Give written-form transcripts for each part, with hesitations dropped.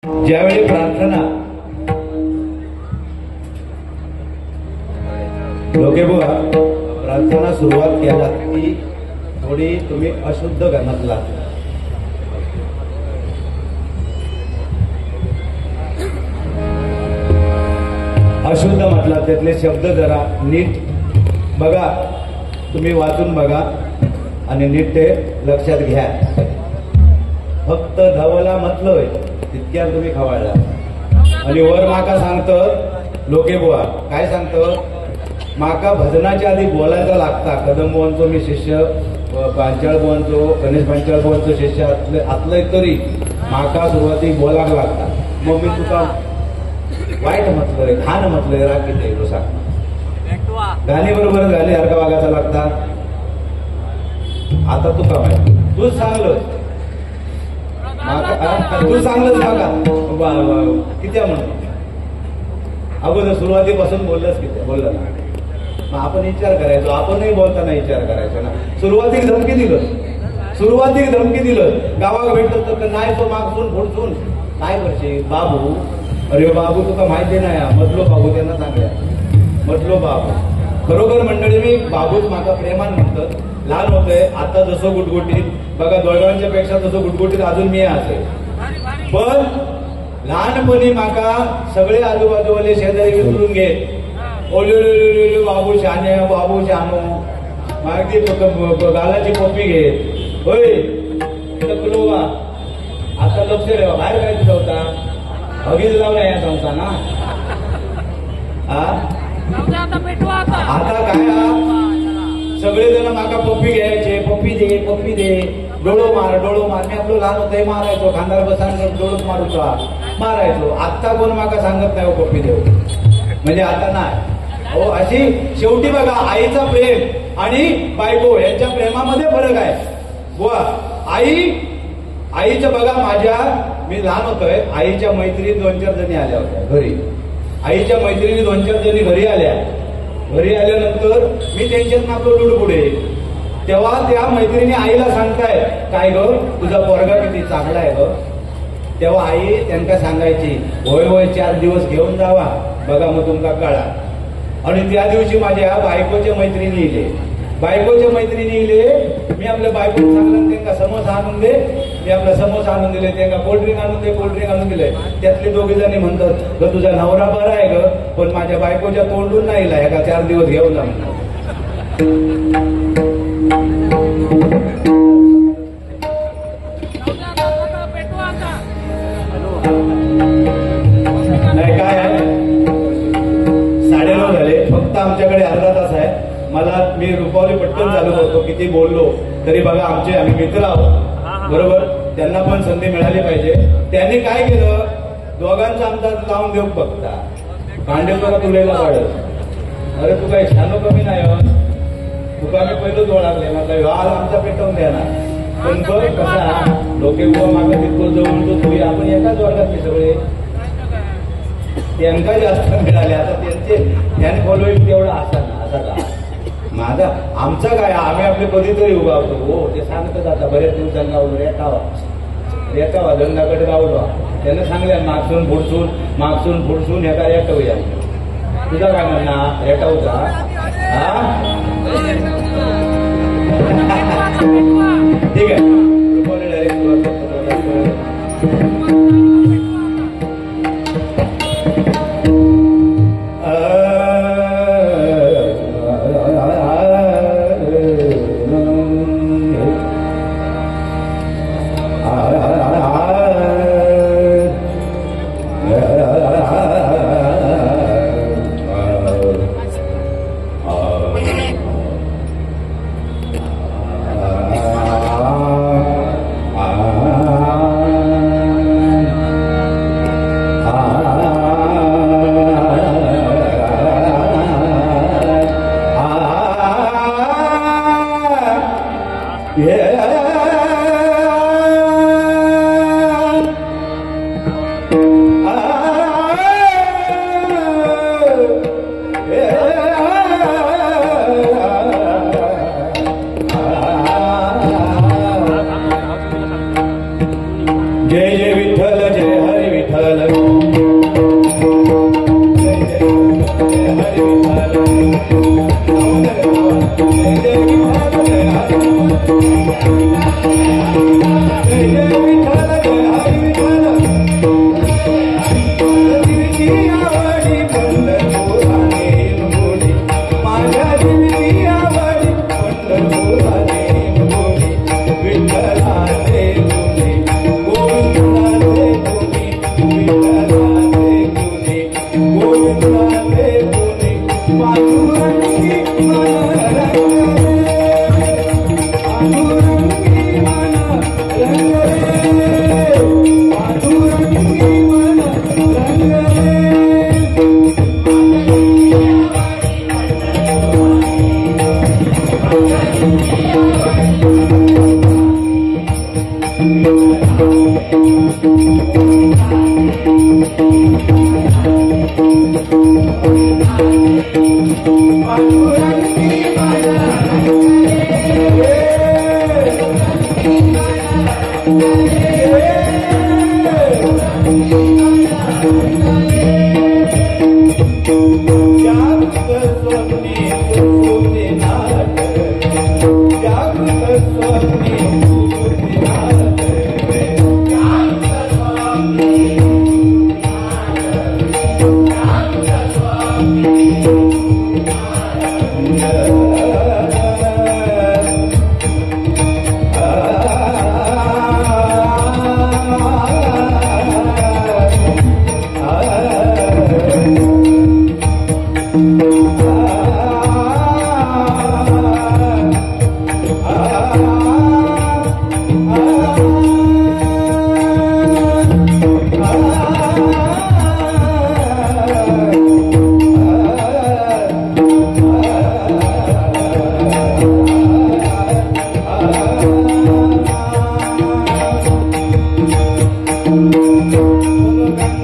ज्यावेळी प्रार्थना लोके बुवा प्रार्थना सुरुवात केला की थोडी तुम्ही अशुद्ध घरातला अशुद्ध म्हटला त्यातले शब्द जरा नीट बघा, तुम्ही वाचून बघा आणि नीट ते लक्षात घ्या. फक्त धवला म्हटलंय तितक्या तुम्ही खवाळला. आणि वर माका सांगतं लोके बुवा काय सांगतं, माका भजनाच्या आधी बोलायला लागता. कदम बुवांचो मी शिष्य, पांचाळ बुवांचो, गणेश पांचाळ बुवांचो शिष्य आतलंय तरी माका सुरुवातीक बोलाक लागता. मग मी तुका वाईट म्हटलंय, घाण म्हटलंय, राग किती सांग. गाणी बरोबर गाणी सारखा वागायचा लागता. आता तुका माहिती, तूच सांगलं, तू सांगलंच बघा किती म्हणतो. अगोदर सुरुवातीपासून बोललंच किती बोललं ना. मग आपण विचार करायचो, आपणही बोलताना विचार करायचो ना. सुरुवातीक धमकी दिलं, गावात भेटतो तर नाही तो मागसून पुढसून काय करशील बाबू. अरे बाबू तुका माहिती नाही, मधलो बाबू त्यांना सांगल्या, मधलो बाबू. खरोखर मंडळी मी बाबूच माका प्रेमान म्हणतात. लहान होतंय आता जसं गुटगुटीत बघा, दोघांच्या पेक्षा जसं गुटगुटीत अजून मी असेल. पण लहानपणी माका सगळे आजूबाजूवाले शेजारी विसरून घे, ओले बाबू शाने, बाबू शानो, मागती गालाची पप्पी घे. होय बा आता लक्ष ठेवा, बाहेर काय तुझा होता हगीज लावला या संस्था ना. आता काय सगळेजण माका पप्पी घ्यायचे, पप्पी दे, डोळो मार. मी आपलं लहान होतंय मारायचो, खांदार बसान डोळोच मारूचो मारायचो. आत्ता कोण माका सांगत नाही पप्पी देऊ, म्हणजे आता नाही. हो अशी शेवटी बघा आईचा प्रेम आणि बायको यांच्या प्रेमामध्ये फरक आहे. बुवा आईचं बघा, माझ्या मी लहान होतोय, आईच्या मैत्रिणी 2-4 जणी आल्या होत्या घरी. आईच्या मैत्रिणी 2-4 जणी घरी आल्यानंतर मी त्यांच्यात आपलं लुडबुडे. तेव्हा त्या मैत्रिणी आईला सांगताय काय ग तुझा पोरगा किती चांगला आहे ग. तेव्हा आई त्यांना सांगायची होय 4 दिवस घेऊन जावा बघा मग तुमका कळा. आणि त्या दिवशी माझ्या बायकोच्या मैत्रिणी इले, मी आपल्या बायकोला सांगलं त्यांना समोसा आणून दे, मी आपला समोसा आणून दिले, त्यांना कोल्ड्रिंक आणून दिले. त्यातले 2 जणी म्हणतात ग तुझा नवरा बरा आहे ग, पण माझ्या बायकोच्या तोंडून नाही ला का 4 दिवस घेऊन जा म्हणतात. नाही काय आहे 9:30 झाले, फक्त आमच्याकडे अर्धा तास आहे. मला मी रुपावली पटकन चालू करतो, किती बोललो तरी बघा आम्ही मित्र आहोत बरोबर, त्यांना पण संधी मिळाली पाहिजे. त्यांनी काय केलं, दोघांचा आमचा लावून देऊ बघता भांडेकर तुलेला वाढत. अरे तू काही छानो कमी नाही, तुका मी पहिलं ओळखले, म्हटलं हा आमचा पेटवून द्या ना. पण बघ कसा लोके उभा मागे तितकं जवळ तो तुम्ही आपण एकाच वर्गातले सगळे, त्यांना जास्त मिळाले. आता त्यांनी फॉलोईंग तेवढा असा का माझा आमचा काय, आम्ही आपले कधीतरी उभा होतो. हो ते सांगतच आता बऱ्याच दिवसांनी गावलो रेटावा दंडाकडे गावलो. त्यांना सांगल्या मागसून फुडसून ह्याचा रेटवूया. तुझा काय म्हणणार रेटावचा ठीक आहे. जय जय विठ्ठल जय हरी विठ्ठल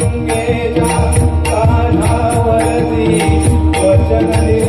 गंगेच्या काठावरती वचन दिले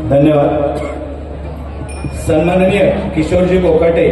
धन्यवाद. सन्माननीय किशोरजी कोकाटे